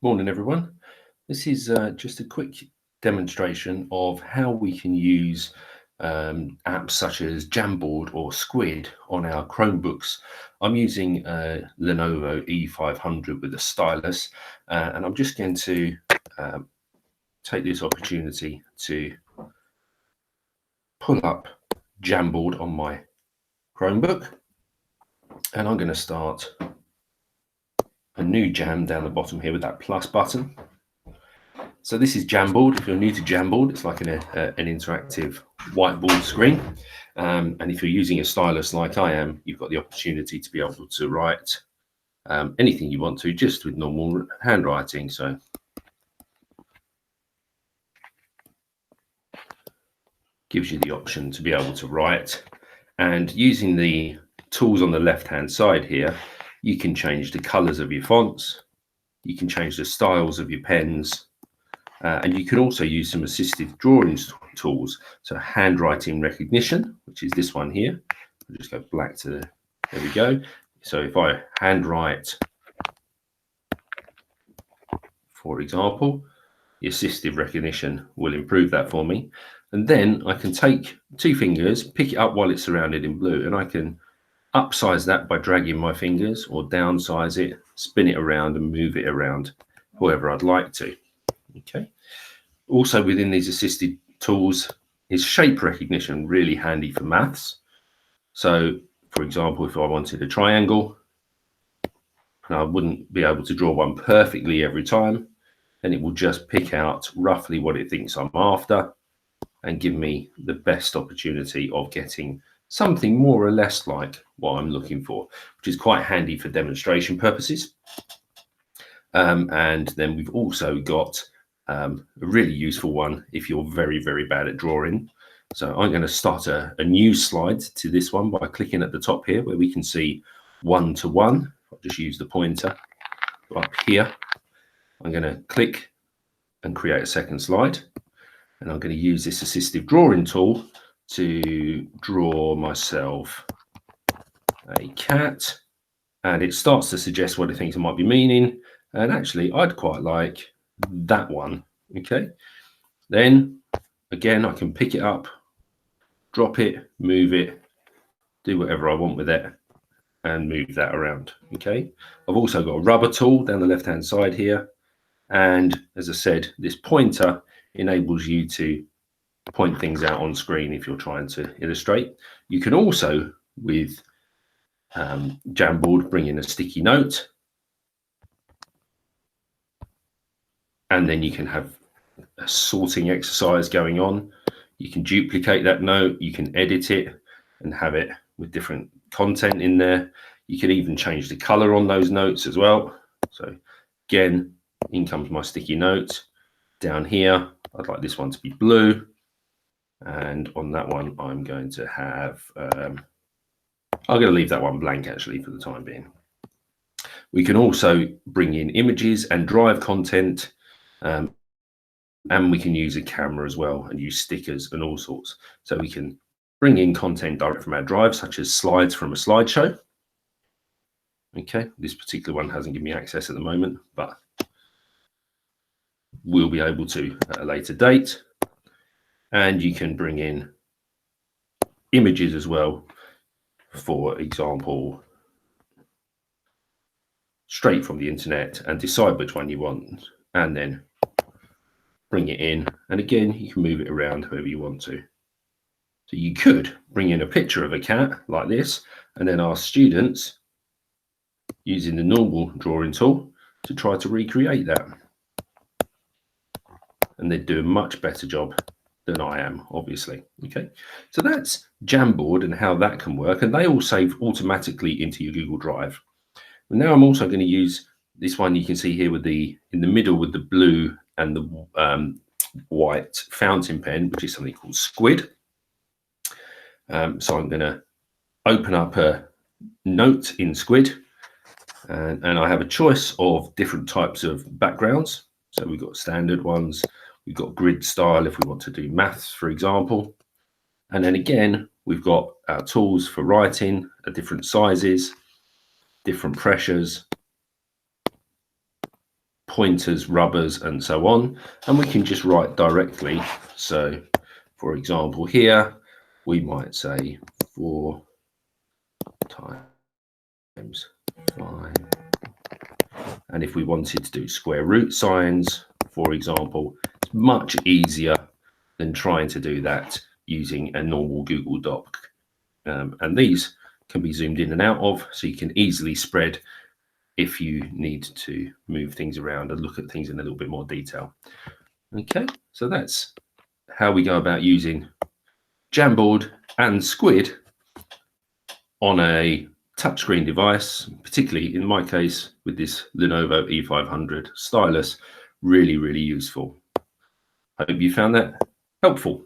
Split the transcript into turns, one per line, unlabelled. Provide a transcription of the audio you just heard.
Morning, everyone. This is just a quick demonstration of how we can use apps such as Jamboard or Squid on our Chromebooks. I'm using a Lenovo E500 with a stylus, and I'm just going to take this opportunity to pull up Jamboard on my Chromebook, and I'm going to start a new jam down the bottom here with that plus button. So this is Jamboard. If you're new to Jamboard, it's like an interactive whiteboard screen. And if you're using a stylus like I am, you've got the opportunity to be able to write anything you want to, just with normal handwriting. So gives you the option to be able to write. And using the tools on the left-hand side here, you can change the colors of your fonts. You can change the styles of your pens. And you can also use some assistive drawing tools. So handwriting recognition, which is this one here. I'll just go black to there we go. So if I handwrite, for example, the assistive recognition will improve that for me. And then I can take two fingers, pick it up while it's surrounded in blue, and I can upsize that by dragging my fingers, or downsize it, spin it around and move it around however I'd like to. Okay. Also within these assisted tools is shape recognition, really handy for maths. So for example, if I wanted a triangle and I wouldn't be able to draw one perfectly every time, then it will just pick out roughly what it thinks I'm after and give me the best opportunity of getting something more or less like what I'm looking for, which is quite handy for demonstration purposes. And then we've also got a really useful one if you're very, very bad at drawing. So I'm going to start a new slide to this one by clicking at the top here, where we can see 1 to 1. I'll just use the pointer up here. I'm going to click and create a second slide. And I'm going to use this assistive drawing tool to draw myself a cat. And it starts to suggest what it thinks it might be meaning. And actually, I'd quite like that one. Okay. Then again, I can pick it up, drop it, move it, do whatever I want with it, and move that around. Okay. I've also got a rubber tool down the left-hand side here. And as I said, this pointer enables you to point things out on screen if you're trying to illustrate. You can also, with Jamboard, bring in a sticky note. And then you can have a sorting exercise going on. You can duplicate that note, you can edit it and have it with different content in there. You can even change the color on those notes as well. So again, in comes my sticky note. Down here, I'd like this one to be blue. And on that one, I'm going to have, I'm going to leave that one blank actually for the time being. We can also bring in images and drive content. And we can use a camera as well and use stickers and all sorts. So we can bring in content direct from our drive, such as slides from a slideshow. Okay, this particular one hasn't given me access at the moment, but we'll be able to at a later date. And you can bring in images as well, for example, straight from the internet, and decide which one you want, and then bring it in. And again, you can move it around however you want to. So you could bring in a picture of a cat like this, and then ask students using the normal drawing tool to try to recreate that. And they'd do a much better job than I am, obviously. Okay, so that's Jamboard and how that can work, and they all save automatically into your Google Drive. And now I'm also going to use this one you can see here with the in the middle with the blue and the white fountain pen, which is something called Squid. So I'm going to open up a note in Squid, and I have a choice of different types of backgrounds. So we've got standard ones. We've got grid style if we want to do maths, for example. And then again, we've got our tools for writing at different sizes, different pressures. pointers, rubbers, and so on, and we can just write directly. So for example, here we might say 4 times 5, and if we wanted to do square root signs, for example, it's much easier than trying to do that using a normal Google Doc, and these can be zoomed in and out of, so you can easily spread if you need to move things around and look at things in a little bit more detail. Okay, so that's how we go about using Jamboard and Squid on a touchscreen device, particularly in my case with this Lenovo E500 stylus. Really, really useful. I hope you found that helpful.